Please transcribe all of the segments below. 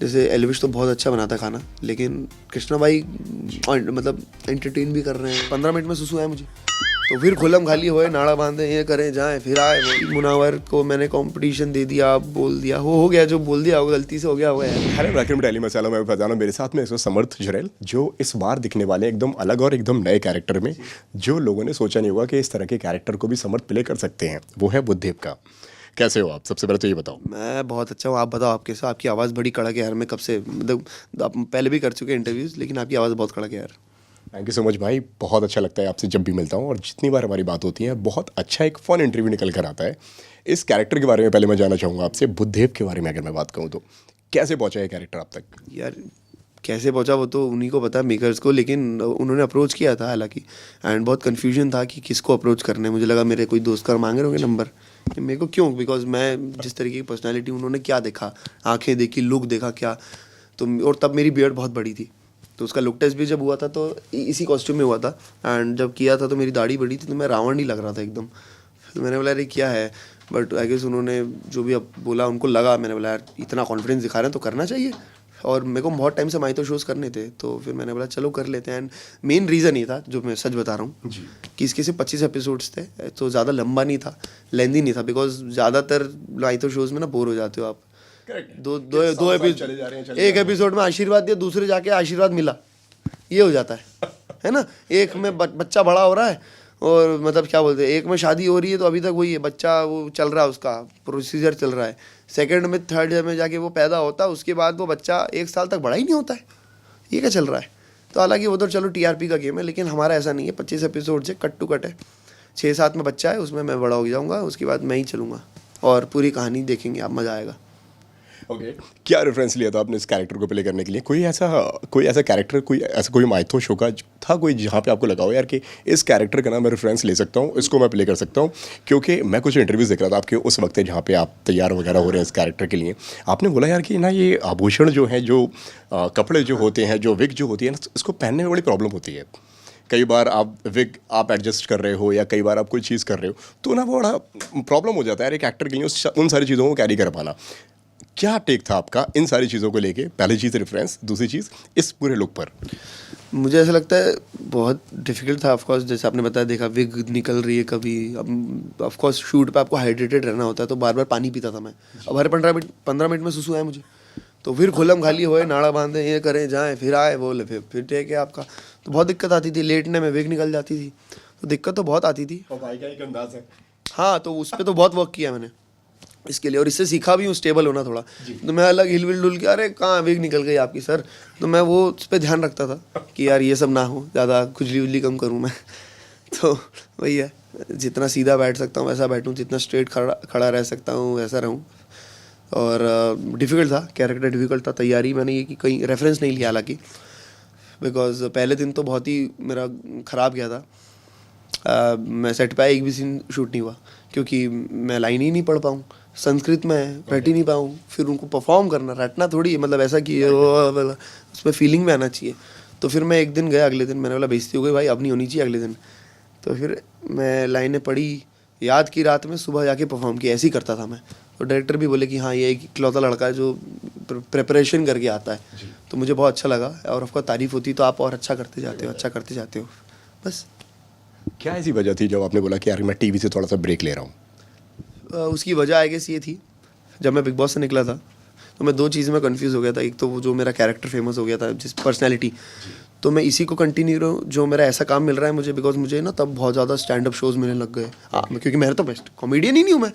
जैसे एलविश तो बहुत अच्छा बनाता है खाना, लेकिन कृष्णा भाई मतलब एंटरटेन भी कर रहे हैं। 15 मिनट में सुसु है मुझे, तो फिर खुलम खाली होए, नाड़ा बांधे, ये करें जाएं फिर आए। मुनावर को मैंने कंपटीशन दे दिया, बोल दिया, हो गया जो बोल दिया होगा, गलती से हो गया होगा यार। हेलो वेलकम टू डेली मसाला, मैं फैजान। मेरे साथ में इस वक्त समर्थ जुरैल, जो इस बार दिखने वाले एकदम अलग और एकदम नए कैरेक्टर में, जो लोगों ने सोचा नहीं होगा कि इस तरह के कैरेक्टर को भी समर्थ प्ले कर सकते हैं, वो है बुद्धदेव का। कैसे हो आप? सबसे पहले तो ये बताओ। मैं बहुत अच्छा हूँ, आप बताओ आप कैसे? आपकी आवाज़ बड़ी कड़क है यार। मैं कब से मतलब आप पहले भी कर चुके हैं इंटरव्यूज़, लेकिन आपकी आवाज़ बहुत कड़क है यार। थैंक यू सो मच भाई, बहुत अच्छा लगता है आपसे जब भी मिलता हूँ, और जितनी बार हमारी बात होती है बहुत अच्छा एक फ़न इंटरव्यू निकल कर आता है। इस कैरेक्टर के बारे में पहले मैं जानना चाहूँगा आपसे, बुद्धदेव के बारे में अगर मैं बात कहूँ तो कैसे पहुँचा ये कैरेक्टर आप तक? यार कैसे पहुंचा वो तो उन्हीं को पता है, मेकर्स को, लेकिन उन्होंने अप्रोच किया था हालांकि, एंड बहुत कन्फ्यूजन था कि किसको अप्रोच करना है। मुझे लगा मेरे कोई दोस्त का मांगे होंगे नंबर, मेरे को क्यों, बिकॉज मैं जिस तरीके की पर्सनैलिटी, उन्होंने क्या देखा, आंखें देखी, लुक देखा क्या, तो और तब मेरी बियर्ड बहुत बड़ी थी, तो उसका लुक टेस्ट भी जब हुआ था तो इसी कॉस्ट्यूम में हुआ था, एंड जब किया था तो मेरी दाढ़ी बड़ी थी, तो मैं रावण नहीं लग रहा था एकदम। तो मैंने बोला अरे क्या है, बट आई गेस उन्होंने जो भी अब बोला उनको लगा, मैंने बोला यार इतना कॉन्फिडेंस दिखा रहे हैं तो करना चाहिए, और मेरे को बहुत टाइम से माइथो शोज़ करने थे, तो फिर मैंने बोला चलो कर लेते हैं। एंड मेन रीज़न ये था, जो मैं सच बता रहा हूँ, कि इसके सिर्फ 25 एपिसोड्स थे, तो ज़्यादा लंबा नहीं था, लेंदी नहीं था, बिकॉज ज़्यादातर माइथो शोज़ में ना बोर हो जाते हो आप। दो एपिसोड, एक एपिसोड में आशीर्वाद दिया, दूसरे जाके आशीर्वाद मिला, ये हो जाता है ना। एक में बच्चा बड़ा हो रहा है, और मतलब क्या बोलते हैं, एक में शादी हो रही है तो अभी तक वही है, बच्चा वो चल रहा है, उसका प्रोसीजर चल रहा है, सेकंड में थर्ड में जाके वो पैदा होता है, उसके बाद वो बच्चा 1 साल तक बड़ा ही नहीं होता है, ये क्या चल रहा है। तो हालांकि वो तो चलो टीआरपी का गेम है, लेकिन हमारा ऐसा नहीं है, 25 एपिसोड से कट टू कट है, 6-7 में बच्चा है, उसमें मैं बड़ा हो जाऊँगा, उसके बाद मैं ही चलूँगा और पूरी कहानी देखेंगे आप, मज़ा आएगा। ओके क्या रेफरेंस लिया था आपने इस कैरेक्टर को प्ले करने के लिए? कोई ऐसा कैरेक्टर, कोई माइथो शो का था कोई, जहाँ पे आपको लगा हो यार कि इस कैरेक्टर का ना मैं रेफरेंस ले सकता हूँ, इसको मैं प्ले कर सकता हूँ? क्योंकि मैं कुछ इंटरव्यूज़ देख रहा था आपके उस वक्त जहाँ पे आप तैयार वगैरह हो रहे हैं इस कैरेक्टर के लिए, आपने बोला यार कि ना ये आभूषण जो हैं, जो कपड़े जो होते हैं, जो विग जो होती है ना, इसको पहनने में बड़ी प्रॉब्लम होती है। कई बार आप विग आप एडजस्ट कर रहे हो, या कई बार आप कोई चीज़ कर रहे हो, तो ना वो बड़ा प्रॉब्लम हो जाता है यार एक एक्टर के लिए उन सारी चीज़ों को कैरी कर पाना। क्या टेक था आपका इन सारी चीज़ों को लेके? पहली चीज़ रेफरेंस, दूसरी चीज़ इस पूरे लुक पर। मुझे ऐसा लगता है बहुत डिफिकल्ट था, ऑफकोर्स जैसे आपने बताया, देखा विग निकल रही है कभी, अब ऑफकोर्स शूट पे आपको हाइड्रेटेड रहना होता है, तो बार बार पानी पीता था मैं। अब हर 15 मिनट में सुसु है मुझे, तो फिर खुलम खाली होए, नाड़ा बांधे, ये करें जाएं फिर आए, बोले फिर टेक है आपका। तो बहुत दिक्कत आती थी, लेटने में विग निकल जाती थी, तो दिक्कत तो बहुत आती थी। और भाई का एक अंदाज है। हाँ, तो उस पर तो बहुत वर्क किया मैंने इसके लिए, और इससे सीखा भी हूँ स्टेबल होना थोड़ा। तो मैं अलग हिल विल डुल के, अरे कहाँ विग निकल गई आपकी सर, तो मैं वो उस पर ध्यान रखता था कि यार ये सब ना हो, ज़्यादा खुजली उजली कम करूँ मैं। तो वही है, जितना सीधा बैठ सकता हूँ वैसा बैठूँ, जितना स्ट्रेट खड़ा रह सकता हूँ वैसा रहूँ। और डिफ़िकल्ट था, कैरेक्टर डिफ़िकल्ट था, तैयारी मैंने ये कि कहीं रेफरेंस नहीं लिया हालांकि, बिकॉज पहले दिन तो बहुत ही मेरा ख़राब गया था। मैं सेट पे एक भी सीन शूट नहीं हुआ, क्योंकि मैं लाइन ही नहीं पढ़ पाऊँ, संस्कृत में बैठ ही नहीं पाऊँ, फिर उनको परफॉर्म करना, रटना थोड़ी, मतलब ऐसा कि उसमें फीलिंग में आना चाहिए। तो फिर मैं एक दिन गया, अगले दिन मैंने बोला बेइज्जती हो गई भाई, अब नहीं होनी चाहिए अगले दिन। तो फिर मैं लाइनें पढ़ी, याद की, रात में सुबह जाके परफॉर्म किया, ऐसे ही करता था मैं। तो डायरेक्टर भी बोले कि हाँ ये एक इकलौता लड़का है जो प्रिपरेशन करके आता है, तो मुझे बहुत अच्छा लगा, और आपका तारीफ़ होती तो आप और अच्छा करते जाते हो, अच्छा करते जाते हो, बस। क्या ऐसी वजह थी जब आपने बोला कि यार मैं टीवी से थोड़ा सा ब्रेक ले रहा हूँ? उसकी वजह आई गेस ये थी, जब मैं बिग बॉस से निकला था तो मैं 2 चीज़ में कंफ्यूज हो गया था। एक तो वो जो मेरा कैरेक्टर फेमस हो गया था, जिस पर्सनैलिटी, तो मैं इसी को कंटिन्यू रहूँ जो मेरा ऐसा काम मिल रहा है मुझे, बिकॉज मुझे ना तब बहुत ज़्यादा स्टैंड अप शोज़ मिलने लग गए, क्योंकि मैं तो बेस्ट कॉमेडियन ही नहीं हूँ मैं,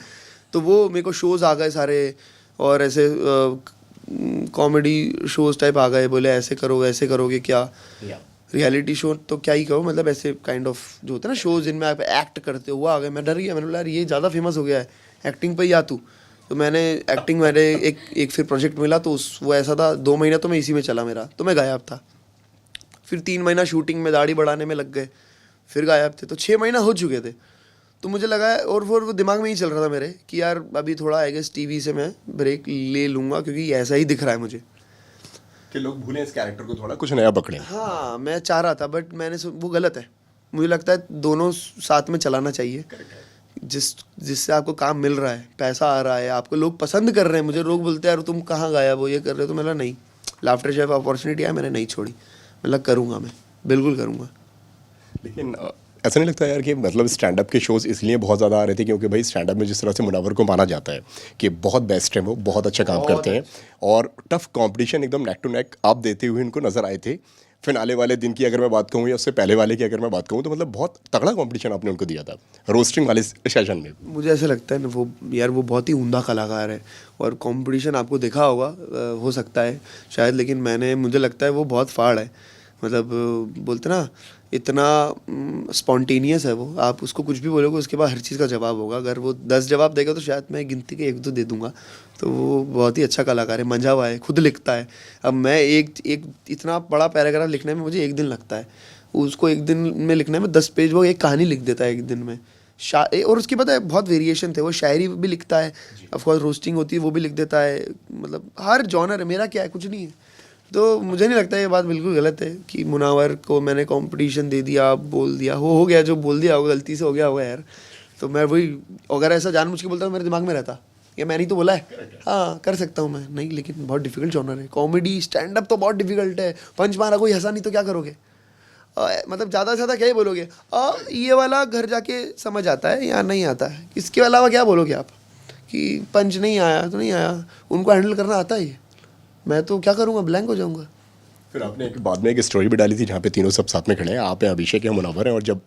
तो वो मेरे को शोज़ आ गए सारे, और ऐसे कॉमेडी शोज़ टाइप आ गए, बोले ऐसे करो वैसे करोगे क्या, रियलिटी शो तो क्या ही कहो, मतलब ऐसे काइंड ऑफ जो होता है ना शोज़ जिनमें आप एक्ट करते हो, वो आ गए। मैं डर गया, मैंने बोला यार ये ज़्यादा फेमस हो गया है, एक्टिंग पे ही आ तू। तो मैंने एक्टिंग, मेरे एक फिर प्रोजेक्ट मिला, तो वो ऐसा था 2 महीना तो मैं इसी में चला मेरा, तो मैं गायब था। फिर 3 महीना शूटिंग में दाढ़ी बढ़ाने में लग गए, फिर गायब थे, तो 6 महीना हो चुके थे। तो मुझे लगा, और फिर वो दिमाग में ही चल रहा था मेरे कि यार अभी थोड़ा आई गेस टीवी से मैं ब्रेक ले लूँगा, क्योंकि ऐसा ही दिख रहा है मुझे कि लोग भूलें इस कैरेक्टर को, थोड़ा कुछ नया पकड़ें। हाँ, मैं चाह रहा था, बट वो गलत है। मुझे लगता है दोनों साथ में चलाना चाहिए, जिससे आपको काम मिल रहा है, पैसा आ रहा है, आपको लोग पसंद कर रहे हैं। मुझे लोग बोलते हैं यार तुम कहाँ गायब हो, ये कर रहे हो, तो मैंने नहीं, लाफ्टर शेफ अपॉर्चुनिटी है, मैंने नहीं छोड़ी, मतलब करूँगा, मैं बिल्कुल करूँगा। लेकिन ऐसा नहीं लगता यार कि मतलब स्टैंड अप के शोज़ इसलिए बहुत ज़्यादा आ रहे थे क्योंकि भाई स्टैंड अप में जिस तरह से मुनव्वर को माना जाता है कि बहुत बेस्ट है, वो बहुत अच्छा काम करते हैं और टफ कंपटीशन एकदम नेक टू नेक आप देते हुए इनको नज़र आए थे। फिनाले वाले दिन की अगर मैं बात कहूँ या उससे पहले वाले की अगर मैं बात कहूँ तो मतलब बहुत तगड़ा कंपटीशन आपने उनको दिया था रोस्टिंग वाले सेशन में। मुझे ऐसा लगता है ना, वो यार वो बहुत ही उम्दा कलाकार है और कंपटीशन आपको देखा होगा, हो सकता है शायद, लेकिन मुझे लगता है वो बहुत फाड़ है। मतलब बोलते ना, इतना स्पॉन्टेनियस है वो, आप उसको कुछ भी बोलोगे उसके बाद हर चीज़ का जवाब होगा। अगर वो 10 जवाब देगा तो शायद मैं गिनती के 1-2 दे दूंगा। तो वो बहुत ही अच्छा कलाकार है, मंझा हुआ है, खुद लिखता है। अब मैं एक इतना बड़ा पैराग्राफ लिखने में मुझे 1 दिन लगता है, उसको 1 दिन में लिखने में 10 पेज वो एक कहानी लिख देता है 1 दिन में। और उसकी पता है बहुत वेरिएशन थे, वो शायरी भी लिखता है, ऑफकोर्स रोस्टिंग होती है वो भी लिख देता है, मतलब हर जॉनर है। मेरा क्या है, कुछ नहीं है। तो मुझे नहीं लगता ये बात बिल्कुल गलत है कि मुनावर को मैंने कंपटीशन दे दिया, बोल दिया, हो गया जो बोल दिया होगा, गलती से हो गया होगा यार। तो मैं वही, अगर ऐसा जानबूझ के बोलता तो मेरे दिमाग में रहता या मैंने ही तो बोला है, हाँ कर सकता हूँ मैं, नहीं। लेकिन बहुत डिफिकल्ट जॉनर है कॉमेडी, स्टैंड अप तो बहुत डिफिकल्ट है। पंच मारा कोई हंसा नहीं तो क्या करोगे, मतलब ज़्यादा से ज़्यादा क्या ही बोलोगे, ये वाला घर जाके समझ आता है या नहीं आता है, इसके अलावा क्या बोलोगे आप कि पंच नहीं आया तो नहीं आया, उनको हैंडल करना आता ही है। मैं तो क्या करूँगा, ब्लैंक हो जाऊँगा। फिर आपने एक बाद में एक स्टोरी भी डाली थी जहाँ पे तीनों सब साथ में खड़े हैं, आप हैं, अभिषेक हैं, मुनव्वर हैं, और जब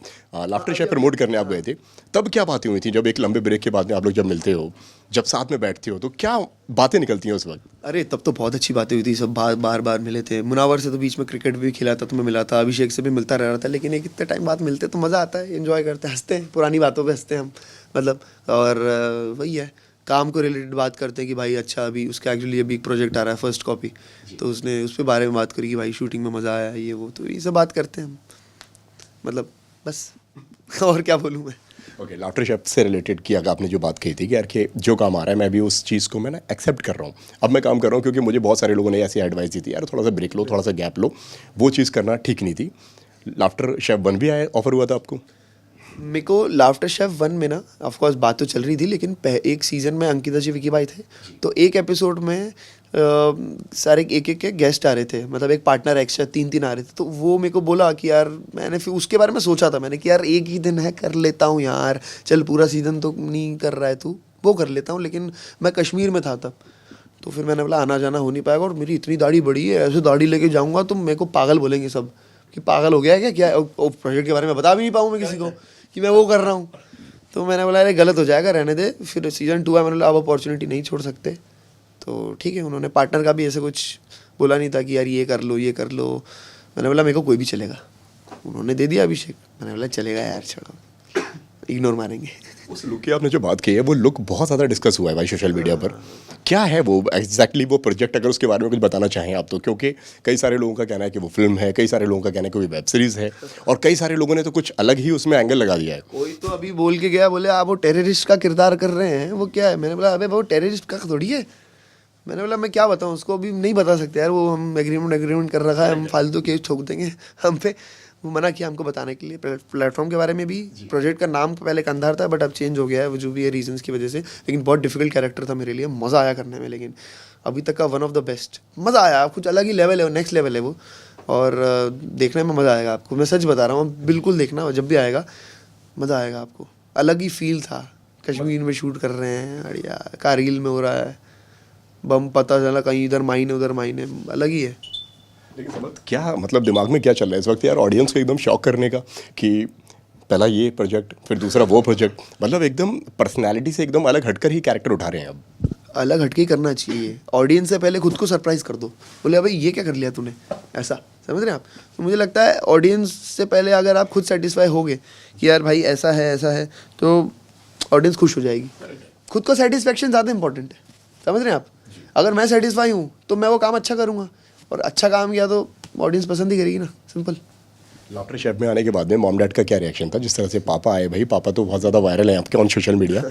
लाफ्टर शेफ प्रमोट करने आप गए थे तब क्या बातें हुई थी? जब एक लंबे ब्रेक के बाद में आप लोग जब मिलते हो, जब साथ में बैठते हो, तो क्या बातें निकलती हैं उस वक्त? अरे तब तो बहुत अच्छी बातें हुई थी, सब बार बार मिले थे। मुनावर से तो बीच में क्रिकेट भी खेला था तो मैं मिला था, अभिषेक से भी मिलता रह रहा था। लेकिन एक इतने टाइम बाद मिलते तो मज़ा आता है, एंजॉय करते हैं, हंसते हैं, पुरानी बातों पे हंसते हैं हम, मतलब। और वही है, काम को रिलेटेड बात करते हैं कि भाई अच्छा अभी उसका एक्चुअली अभी एक प्रोजेक्ट आ रहा है फर्स्ट कॉपी, तो उसने उस पर बारे में बात करी कि भाई शूटिंग में मज़ा आया, ये वो, तो ये सब बात करते हैं हम, मतलब बस। और क्या बोलूँ मैं। ओके, लाफ्टर शेफ से रिलेटेड की अगर आपने जो बात कही थी कि यार कि जो काम आ रहा है मैं भी उस चीज़ को मैं ना एक्सेप्ट कर रहा हूँ, अब मैं काम कर रहा हूँ, क्योंकि मुझे बहुत सारे लोगों ने ऐसी एडवाइस दी थी यार थोड़ा सा ब्रेक लो, थोड़ा सा गैप लो, वो चीज़ करना ठीक नहीं थी। लाफ्टर शेफ 1 भी आया, ऑफर हुआ था आपको? मेरे को लाफ्टर शेफ 1 में ना ऑफकोर्स बात तो चल रही थी, लेकिन एक सीज़न में अंकिता जी, विकी भाई थे, तो एक एपिसोड में सारे एक के गेस्ट आ रहे थे, मतलब एक पार्टनर एक्स्ट्रा 3 आ रहे थे। तो वो मेरे को बोला कि यार, मैंने फिर उसके बारे में सोचा था मैंने कि यार एक ही दिन है, कर लेता हूँ यार, चल पूरा सीज़न तो नहीं कर रहा है तू, वो कर लेता हूँ। लेकिन मैं कश्मीर में था तब, तो फिर मैंने बोला आना जाना हो नहीं पाएगा, और मेरी इतनी दाढ़ी बड़ी है, ऐसे दाढ़ी लेके जाऊँगा तो मेरे को पागल बोलेंगे सब कि पागल हो गया है क्या, प्रोजेक्ट के बारे में बता भी नहीं पाऊँ मैं किसी को कि मैं वो कर रहा हूँ। तो मैंने बोला अरे गलत हो जाएगा, रहने दे। फिर सीज़न 2 है, मैंने बोला अब अपॉर्चुनिटी नहीं छोड़ सकते, तो ठीक है। उन्होंने पार्टनर का भी ऐसे कुछ बोला नहीं था कि यार ये कर लो ये कर लो। मैंने बोला मेरे को कोई भी चलेगा, उन्होंने दे दिया अभिषेक, मैंने बोला चलेगा यार, छोड़ो, इग्नोर मारेंगे। उस लुक की आपने जो बात की है वो लुक बहुत ज़्यादा डिस्कस हुआ है भाई सोशल मीडिया पर, क्या है वो एग्जैक्टली वो प्रोजेक्ट, अगर उसके बारे में कुछ बताना चाहें आप तो? क्योंकि कई सारे लोगों का कहना है कि वो फिल्म है, कई सारे लोगों का कहना है कि वो वेब सीरीज़ है, और कई सारे लोगों ने तो कुछ अलग ही उसमें एंगल लगा दिया है। कोई तो अभी बोल के गया, बोले आप वो टेररिस्ट का किरदार कर रहे हैं, वो क्या है? मैंने बोला अबे वो टेररिस्ट का थोड़ी है। मैंने बोला मैं क्या बताऊँ उसको, अभी नहीं बता सकते यार, वो हम एग्रीमेंट कर रखा है, हम फालतू केस ठोक देंगे हम पे। वो मना किया हमको बताने के लिए। प्लेटफॉर्म के बारे में भी, प्रोजेक्ट का नाम पहले कंधार था बट अब चेंज हो गया है, वो जो भी है रीजंस की वजह से। लेकिन बहुत डिफिकल्ट कैरेक्टर था मेरे लिए, मज़ा आया करने में, लेकिन अभी तक का वन ऑफ द बेस्ट। मज़ा आया, कुछ अलग ही लेवल है, नेक्स्ट लेवल है वो, और देखने में मज़ा आएगा आपको, मैं सच बता रहा हूँ, बिल्कुल देखना जब भी आएगा, मज़ा आएगा आपको। अलग ही फील था, कश्मीर में शूट कर रहे हैं, बढ़िया, कारगिल में हो रहा है, बम पता चला कहीं इधर माइन है उधर माइन है, अलग ही है। लेकिन समझ क्या मतलब दिमाग में क्या चल रहा है इस वक्त यार, ऑडियंस को एकदम शॉक करने का कि पहला ये प्रोजेक्ट फिर दूसरा वो प्रोजेक्ट, मतलब एकदम पर्सनैलिटी से एकदम अलग हटकर ही कैरेक्टर उठा रहे हैं अब। अलग हटके ही करना चाहिए, ऑडियंस से पहले खुद को सरप्राइज कर दो, बोले भाई ये क्या कर लिया तूने, ऐसा समझ रहे हैं आप? तो मुझे लगता है ऑडियंस से पहले अगर आप खुद सेटिस्फाई होगे कि यार भाई ऐसा है, तो ऑडियंस खुश हो जाएगी। खुद को सेटिस्फेक्शन ज़्यादा इंपॉर्टेंट है, समझ रहे हैं आप? अगर मैं सेटिस्फाई हूँ तो मैं वो काम अच्छा करूँगा, और अच्छा काम किया तो ऑडियंस पसंद ही करेगी ना, सिंपल। लाफ्टर शेफ में आने के बाद में मॉम डैड का क्या रिएक्शन था? जिस तरह से पापा आए, भाई पापा तो बहुत ज़्यादा वायरल है आपके ऑन सोशल मीडिया।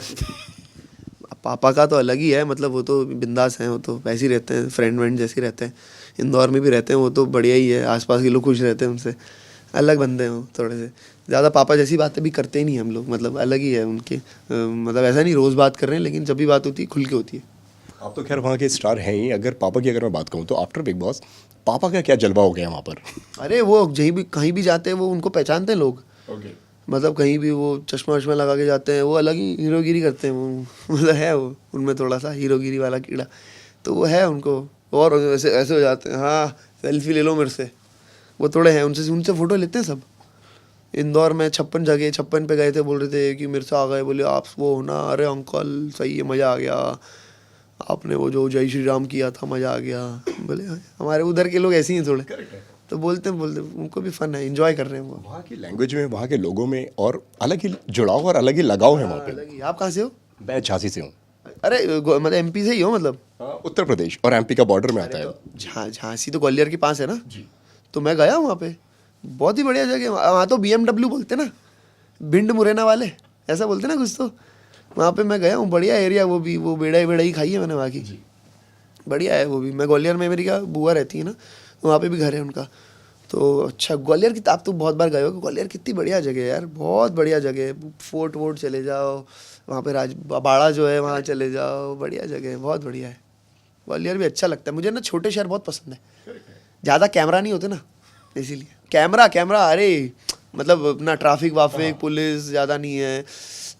पापा का तो अलग ही है, मतलब वो तो बिंदास हैं, वो तो वैसे ही रहते हैं, फ्रेंड जैसे ही रहते हैं, इंदौर में भी रहते हैं, वो तो बढ़िया ही है, आसपास के लोग खुश रहते हैं उनसे। अलग बंदे हैं वो थोड़े से, ज़्यादा पापा जैसी बातें भी करते ही नहीं हम लोग, मतलब अलग ही है उनके, मतलब ऐसा नहीं रोज़ बात कर रहे हैं, लेकिन जब भी बात होती है खुल के होती है। आप तो खैर वहाँ के स्टार हैं ही। अगर पापा की अगर मैं बात कहूँ तो आफ्टर बिग बॉस पापा का क्या जलवा हो गया वहाँ पर? अरे वो कहीं भी जाते हैं वो उनको पहचानते हैं लोग, ओके। मतलब कहीं भी वो चश्मा वश्मा लगा के जाते हैं, वो अलग ही हीरोगिरी करते हैं वो मतलब है वो उनमें थोड़ा सा हीरोगिरी वाला कीड़ा, तो वो है उनको। और ऐसे ऐसे हो जाते हैं, हाँ सेल्फी ले लो मेरे से, वो थोड़े हैं, उनसे उनसे फ़ोटो लेते हैं सब। इंदौर में 56 पे गए थे, बोल रहे थे कि मेरे से आ गए, बोले आप वो हो ना, अरे अंकल सही है, मज़ा आ गया, आपने वो जो जय श्री राम किया था मज़ा आ गया। बोले हमारे उधर के लोग ऐसे ही हैं थोड़े, तो बोलते उनको भी फन है, एंजॉय कर रहे हैं वो। वहाँ की लैंग्वेज में, वहाँ के लोगों में और अलग ही जुड़ाव और अलग ही लगाव है वहाँ पे। अलग ही। आप कहाँ से हो? मैं झांसी से हूँ। अरे मतलब एमपी से ही हो मतलब? उत्तर प्रदेश और एमपी का बॉर्डर में आता है। झांसी तो ग्वालियर के पास है ना जी। तो मैं गया वहाँ पे, बहुत ही बढ़िया जगह है। वहाँ तो BMW बोलते ना, भिंड मुरैना वाले ऐसा बोलते ना कुछ, तो वहाँ पे मैं गया हूँ, बढ़िया एरिया वो भी, वो बेड़ा ही खाई है मैंने वहाँ की, बढ़िया है वो भी। मैं ग्वालियर में, मेरी क्या बुआ रहती है ना, वहाँ पे भी घर है उनका। तो अच्छा ग्वालियर की, आप तो बहुत बार गए हो, ग्वालियर कितनी बढ़िया जगह है यार, बहुत बढ़िया जगह है। फोर्ट वोर्ट चले जाओ, वहाँ पे बाड़ा जो है वहाँ चले जाओ, बढ़िया जगह है, बहुत बढ़िया है। ग्वालियर भी अच्छा लगता है मुझे ना, छोटे शहर बहुत पसंद है, ज़्यादा कैमरा नहीं होते ना इसीलिए। कैमरा अरे मतलब अपना ट्रैफिक वाफिक पुलिस ज़्यादा नहीं है,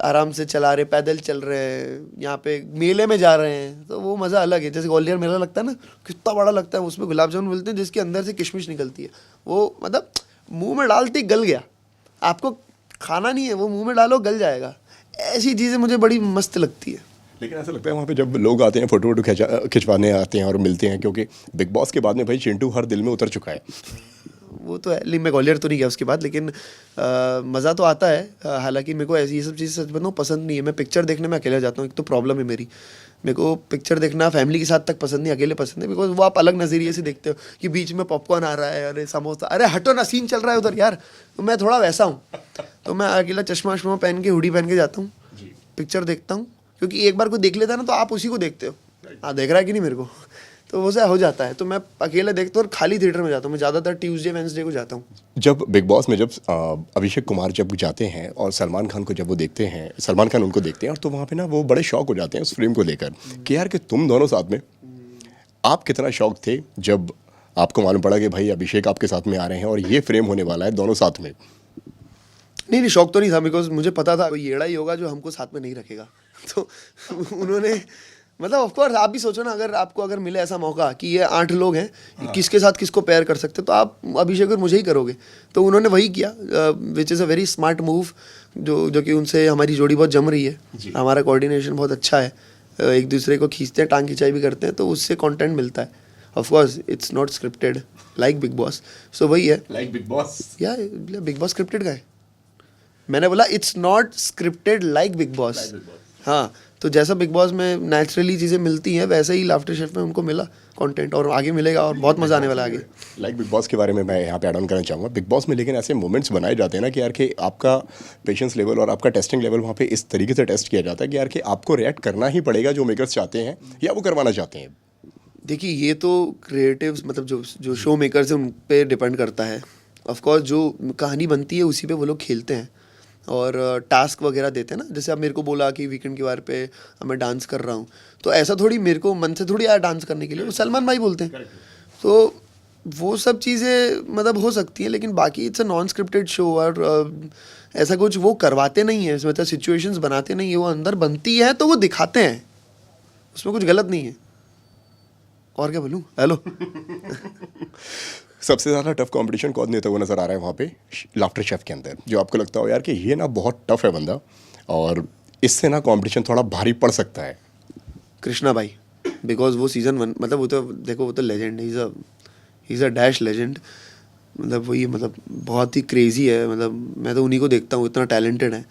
आराम से चला रहे, पैदल चल रहे हैं, यहाँ पे मेले में जा रहे हैं, तो वो मज़ा अलग है। जैसे ग्वालियर मेला लगता है ना, कितना बड़ा लगता है, उसमें गुलाब जामुन मिलते हैं जिसके अंदर से किशमिश निकलती है, वो मतलब मुंह में डालते ही गल गया, आपको खाना नहीं है, वो मुंह में डालो गल जाएगा। ऐसी चीज़ें मुझे बड़ी मस्त लगती है। लेकिन ऐसा लगता है वहाँ पे जब लोग आते हैं फोटो वोटो खिंचवाने आते हैं और मिलते हैं, क्योंकि बिग बॉस के बाद में भाई चिंटू हर दिल में उतर चुका है। वो तो है, लेकिन मैं ग्वालियर तो नहीं गया उसके बाद, लेकिन मज़ा तो आता है। हालांकि मेरे को ऐसी ये सब चीज़ें सच बताऊँ पसंद नहीं है। मैं पिक्चर देखने में अकेला जाता हूँ, एक तो प्रॉब्लम है मेरी, मेरे को पिक्चर देखना फैमिली के साथ तक पसंद नहीं, अकेले पसंद है, बिकॉज वो आप अलग नज़रिए से देखते हो कि बीच में पॉपकॉर्न आ रहा है, अरे समोसा, अरे हटो ना सीन चल रहा है उधर यार। तो मैं थोड़ा वैसा हूँ, तो मैं अकेला चश्मा वश्मा पहन के, हुडी पहन के जाता हूँ, पिक्चर देखता हूँ, क्योंकि एक बार कोई देख लेता है ना तो आप उसी को देखते हो, हाँ देख रहा है कि नहीं मेरे को, तो वो से हो जाता है। तो मैं अकेले देखता हूँ और खाली थिएटर में जाता हूँ, मैं ज़्यादातर ट्यूसडे वेंसडे को जाता हूँ। जब बिग बॉस में जब अभिषेक कुमार जब जाते हैं और सलमान खान को जब वो देखते हैं, सलमान खान उनको देखते हैं, और तो वहाँ पे ना वो बड़े शौक हो जाते हैं उस फ्रेम को लेकर कि यार कि तुम दोनों साथ में, आप कितना शौक थे जब आपको मालूम पड़ा कि भाई अभिषेक आपके साथ में आ रहे हैं और ये फ्रेम होने वाला है दोनों साथ में? नहीं शौक तो नहीं था, बिकॉज मुझे पता था कोई येड़ा ही होगा जो हमको साथ में नहीं रखेगा। तो उन्होंने मतलब ऑफकोर्स आप भी सोचो ना, अगर मिले ऐसा मौका कि ये 8 लोग हैं, किसके साथ किसको पेयर कर सकते, तो आप अभिषेक और मुझे ही करोगे। तो उन्होंने वही किया, which is a very smart move, जो कि उनसे हमारी जोड़ी बहुत जम रही है, हमारा कोऑर्डिनेशन बहुत अच्छा है, एक दूसरे को खींचते हैं, टांग खिंचाई भी करते हैं, तो उससे कंटेंट मिलता है। Of course it's not scripted like Bigg Boss, so वही है लाइक बिग बॉस, या बिग बॉस स्क्रिप्टेड का है, मैंने बोला it's not scripted like Bigg Boss. हाँ, तो जैसा बिग बॉस में नेचुरली चीज़ें मिलती हैं, वैसे ही लाफ्टर शेफ में उनको मिला कंटेंट, और आगे मिलेगा, और बहुत मज़ा आने वाला है आगे। लाइक बिग बॉस के बारे में मैं यहाँ पे ऐड ऑन करना चाहूँगा। बिग बॉस में लेकिन ऐसे मोमेंट्स बनाए जाते हैं ना कि यार कि आपका पेशेंस लेवल और आपका टेस्टिंग लेवल वहाँ पे इस तरीके से टेस्ट किया जाता है कि यार कि आपको रिएक्ट करना ही पड़ेगा जो मेकर्स चाहते हैं या वो करवाना चाहते हैं। देखिए ये तो क्रिएटिव्स, मतलब जो शो मेकर्स हैं उन पे डिपेंड करता है। ऑफकोर्स जो कहानी बनती है उसी पे वो लोग खेलते हैं, और टास्क वगैरह देते हैं ना। जैसे अब मेरे को बोला कि वीकेंड के बार पे मैं डांस कर रहा हूँ, तो ऐसा थोड़ी मेरे को मन से थोड़ी आया डांस करने के लिए, वो सलमान भाई बोलते हैं। तो वो सब चीज़ें मतलब हो सकती हैं, लेकिन बाकी it's a non scripted show, और ऐसा कुछ वो करवाते नहीं है, मतलब सिचुएशंस बनाते नहीं है, वो अंदर बनती है तो वो दिखाते हैं, उसमें कुछ गलत नहीं है। और क्या बोलूँ, हेलो। सबसे ज़्यादा टफ कंपटीशन कौन देता हुआ नज़र आ रहा है वहाँ पे लाफ्टर शेफ के अंदर, जो आपको लगता हो यार कि ये ना बहुत टफ है बंदा और इससे ना कंपटीशन थोड़ा भारी पड़ सकता है? कृष्णा भाई, बिकॉज वो सीज़न 1, मतलब वो तो देखो, वो तो legend, he is a dash legend, मतलब वही, मतलब बहुत ही क्रेजी है, मतलब मैं तो उन्हीं को देखता हूँ, इतना टैलेंटेड है।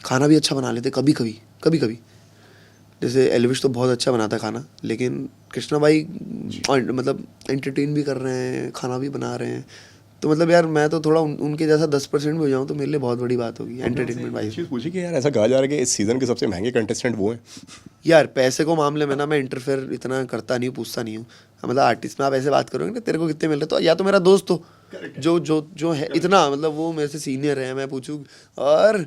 खाना भी अच्छा बना लेते कभी कभी, जैसे एलविश तो बहुत अच्छा बनाता है खाना, लेकिन कृष्णा भाई मतलब एंटरटेन भी कर रहे हैं, खाना भी बना रहे हैं, तो मतलब यार मैं तो थोड़ा उनके जैसा 10% भी हो जाऊँ तो मेरे लिए बहुत बड़ी बात होगी एंटरटेनमेंट एक वाइज। चीज़ पूछी कि यार ऐसा कहा जा रहा है कि इस सीज़न के सबसे महंगे कंटेस्टेंट वो हैं। यार पैसे को मामले में ना मैं इंटरफेयर इतना करता नहीं हूँ, पूछता नहीं हूँ। मतलब आर्टिस्ट में आप ऐसे बात करोगे ना तेरे को कितने मिल रहे, तो या तो मेरा दोस्त हो जो है इतना, मतलब वो मेरे से सीनियर है, मैं पूछूँ और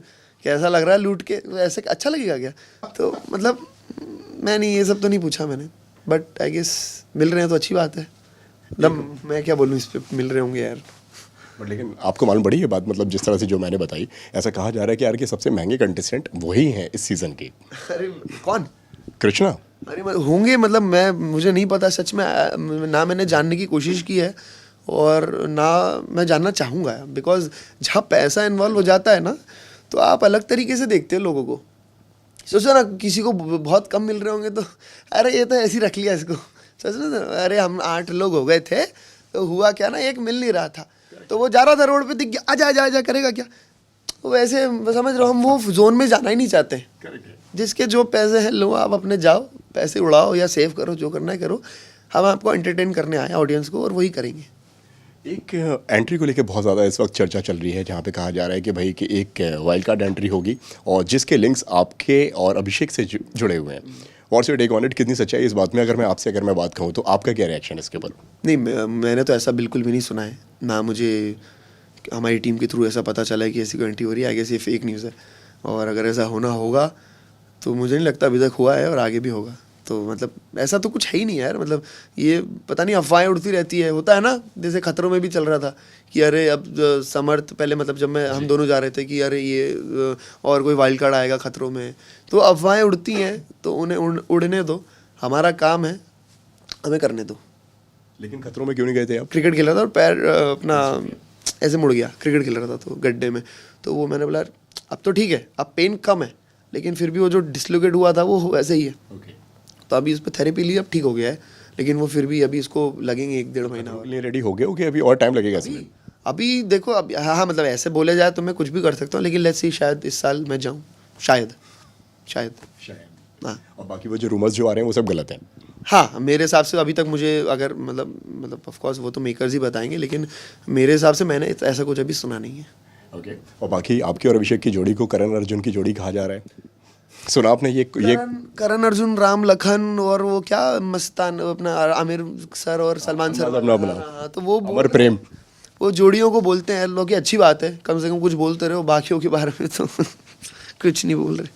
कैसा लग रहा है लूट के, तो ऐसे अच्छा लगेगा क्या? तो मतलब मैं नहीं, ये सब तो नहीं पूछा मैंने, बट आई गेस मिल रहे हैं तो अच्छी बात है। मतलब मैं क्या बोलूँ इस पे, मिल रहे होंगे यार। बट लेकिन आपको मालूम पड़ी ये बात, मतलब जिस तरह से जो मैंने बताई, ऐसा कहा जा रहा है कि यार के सबसे महंगे कंटेस्टेंट वही हैं इस सीज़न के। अरे कौन? कृष्णा। अरे होंगे, मतलब मैं, मुझे नहीं पता सच में, ना मैंने जानने की कोशिश की है और ना मैं जानना चाहूँगा, बिकॉज जहाँ पैसा इन्वॉल्व हो जाता है ना तो आप अलग तरीके से देखते हो लोगों को। सोचो ना, किसी को बहुत कम मिल रहे होंगे तो अरे ये तो ऐसे ही रख लिया इसको, सोचो ना, अरे हम 8 लोग हो गए थे तो हुआ क्या ना, एक मिल नहीं रहा था तो वो जा रहा था रोड पे, दिख गया, आजा आजा आजा, करेगा क्या? तो वैसे समझ रहे हो, हम वो जोन में जाना ही नहीं चाहते। जिसके जो पैसे हैं लो, आप अपने जाओ, पैसे उड़ाओ या सेव करो, जो करना है करो। हम आपको एंटरटेन करने आए ऑडियंस को, और वही करेंगे। एक एंट्री को लेकर बहुत ज़्यादा इस वक्त चर्चा चल रही है, जहाँ पे कहा जा रहा है कि भाई कि एक वाइल्ड कार्ड एंट्री होगी और जिसके लिंक्स आपके और अभिषेक से जुड़े हुए हैं। What's your take on it? कितनी सच्चाई इस बात में? अगर मैं बात कहूँ तो आपका क्या रिएक्शन है इसके ऊपर? नहीं, मैंने तो ऐसा बिल्कुल भी नहीं सुना है, ना मुझे हमारी टीम के थ्रू ऐसा पता चला है कि ऐसी कोई एंट्री हो रही है। आई गेस ये फेक न्यूज़ है, और अगर ऐसा होना होगा तो मुझे नहीं लगता अभी तक हुआ है और आगे भी होगा। तो मतलब ऐसा तो कुछ है ही नहीं यार, मतलब ये पता नहीं अफवाहें उड़ती रहती है, होता है ना, जैसे खतरों में भी चल रहा था कि अरे अब समर्थ पहले, मतलब जब हम दोनों जा रहे थे कि अरे ये और कोई वाइल्ड कार्ड आएगा खतरों में, तो अफवाहें उड़ती हैं तो उन्हें उड़ने दो, हमारा काम है, हमें करने दो। लेकिन खतरों में क्यों नहीं गए थे आप? क्रिकेट खेल रहा था और पैर अपना ऐसे मुड़ गया, क्रिकेट खेल रहा था तो गड्ढे में, तो वो मैंने बोला अब तो ठीक है, अब पेन कम है, लेकिन फिर भी वो जो डिसलोकेट हुआ था वो वैसे ही है। तो अभी उस पर थेरेपी ली, अब ठीक हो गया है, लेकिन वो फिर भी अभी इसको लगेंगे 1-1.5 महीना और। रेडी हो गए हो कि अभी और टाइम लगेगा इसमें? अभी देखो, अब हाँ मतलब ऐसे बोले जाए तो मैं कुछ भी कर सकता हूँ, लेकिन लेट्स सी, शायद इस साल मैं जाऊँ, शायद। हाँ, और बाकी वो जो रूमर्स जो आ रहे हैं वो सब गलत हैं? हाँ, मेरे हिसाब से अभी तक मुझे, अगर मतलब ऑफ कोर्स वो तो मेकर्स ही बताएंगे, लेकिन मेरे हिसाब से मैंने ऐसा कुछ अभी सुना नहीं है। ओके। और बाकी आपकी और अभिषेक की जोड़ी को करण अर्जुन की जोड़ी कहा जा रहा है, सुना आपने? ये करण अर्जुन, राम लखन, और वो क्या मस्तान, अपना आमिर सर और सलमान सर, अपना तो वो अमर प्रेम, वो जोड़ियों को बोलते हैं लोग, अच्छी बात है, कम से कम कुछ बोलते रहो, बाकियों के बारे में तो कुछ नहीं बोल रहे,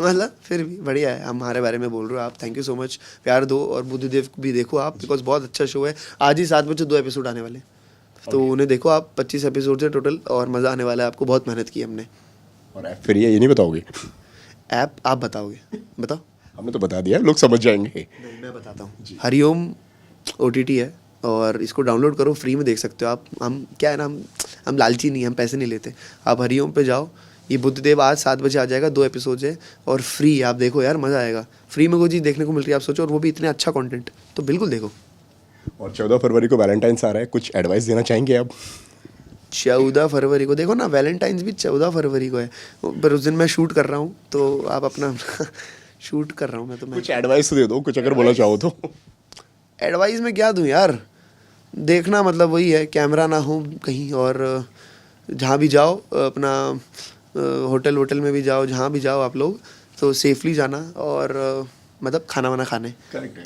मतलब फिर भी बढ़िया है, हमारे बारे में बोल रहे हो आप, थैंक यू सो मच, प्यार दो, और बुद्धदेव भी देखो आप, बिकॉज बहुत अच्छा शो है। आज ही 7 बजे 2 एपिसोड आने वाले, तो उन्हें देखो आप, 25 एपिसोड है टोटल, और मज़ा आने वाला है आपको, बहुत मेहनत की हमने। और फिर ये नहीं बताओगे? ऐप आप बताओगे? बताओ। हमने तो बता दिया, लोग समझ जाएंगे। नहीं, मैं बताता हूँ। हरिओम OTT है, और इसको डाउनलोड करो, फ्री में देख सकते हो आप। हम क्या है ना, हम लालची नहीं, हम पैसे नहीं लेते। आप हरिओम पे जाओ, ये बुद्धदेव आज 7 बजे आ जाएगा, 2 एपिसोड है और फ्री, आप देखो यार, मज़ा आएगा। फ्री में कोई चीज़ देखने को मिल रही है, आप सोचो, और वो भी इतने अच्छा कंटेंट, तो बिल्कुल देखो। और 14 फरवरी को वैलेंटाइंस आ रहा है, कुछ एडवाइस देना चाहेंगे आप? 14 फरवरी को देखो ना, वैलेंटाइंस भी 14 फरवरी को है, पर उस दिन मैं शूट कर रहा हूँ, तो आप अपना शूट कर रहा हूँ मैं, तो मैं कुछ एडवाइस दे दो, कुछ अगर बोलना चाहो तो। एडवाइस में क्या दूँ यार, देखना, मतलब वही है, कैमरा ना हो कहीं, और जहाँ भी जाओ अपना, होटल में भी जाओ, जहाँ भी जाओ आप लोग, तो सेफली जाना, और मतलब खाना वाना खाने,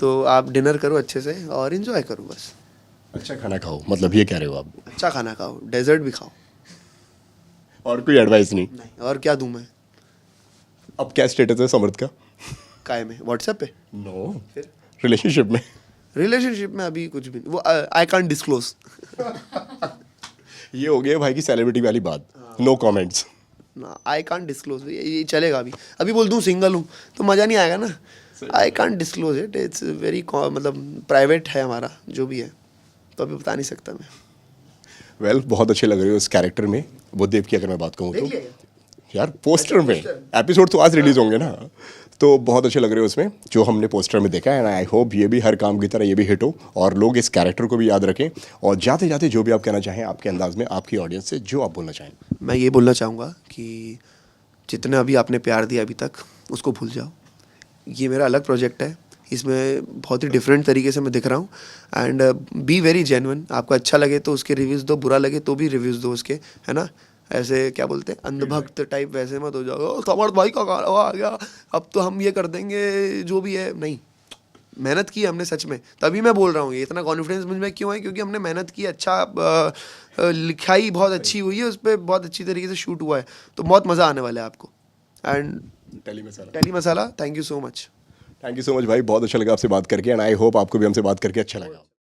तो आप डिनर करो अच्छे से और इन्जॉय करो बस। अच्छा खाना खाओ, मतलब ये कह रहे हो आप? अच्छा खाना खाओ, डेजर्ट भी खाओ। और कोई एडवाइस नहीं? नहीं, और क्या दूँ मैं? अब क्या स्टेटस है समर्थ का? काय में? व्हाट्सएप पे? नो, रिलेशनशिप में? रिलेशनशिप में अभी कुछ भी नहीं, वो आई कांट डिस्क्लोज। ये हो गया भाई की सेलिब्रिटी वाली बात, नो कमेंट्स। ना, आई कांट डिस्क्लोज, ये चलेगा अभी बोल दूँ सिंगल हूँ तो मज़ा नहीं आएगा ना। I can't disclose it, it's very, मतलब प्राइवेट है हमारा जो भी है, तो अभी बता नहीं सकता मैं। वेल, बहुत अच्छे लग रहे हो इस कैरेक्टर में, बुद्धदेव की अगर मैं बात कहूँ तो। यार पोस्टर में, एपिसोड तो आज रिलीज होंगे ना, तो बहुत अच्छे लग रहे हो उसमें, जो हमने पोस्टर में देखा है। आई होप ये भी हर काम की तरह ये भी हिट हो, और लोग इस कैरेक्टर को भी याद रखें। और जाते जाते जो भी आप कहना चाहें आपके अंदाज में, आपकी ऑडियंस से जो आप बोलना चाहें। मैं ये बोलना चाहूँगा कि जितने अभी आपने प्यार दिया अभी तक, उसको भूल जाओ। ये मेरा अलग प्रोजेक्ट है, इसमें बहुत ही डिफरेंट तरीके से मैं दिख रहा हूँ. And be very genuine. आपको अच्छा लगे तो उसके रिव्यूज़ दो, बुरा लगे तो भी रिव्यूज़ दो उसके, है ना. ऐसे क्या बोलते हैं, अंधभक्त टाइप वैसे मत हो जाओ, समर्थ भाई का गाना आ गया अब तो हम ये कर देंगे जो भी है. नहीं, मेहनत की हमने सच में, तभी मैं बोल रहा हूँ. ये इतना कॉन्फिडेंस मुझ में क्यों है, क्योंकि हमने मेहनत की. अच्छा लिखाई बहुत अच्छी हुई है, उस पर बहुत अच्छी तरीके से शूट हुआ है, तो बहुत मज़ा आने वाला है आपको. And tele masala, thank you so much. Thank you so much भाई, बहुत अच्छा लगा आपसे बात करके एंड आई होप आपको भी हमसे बात करके अच्छा लगा.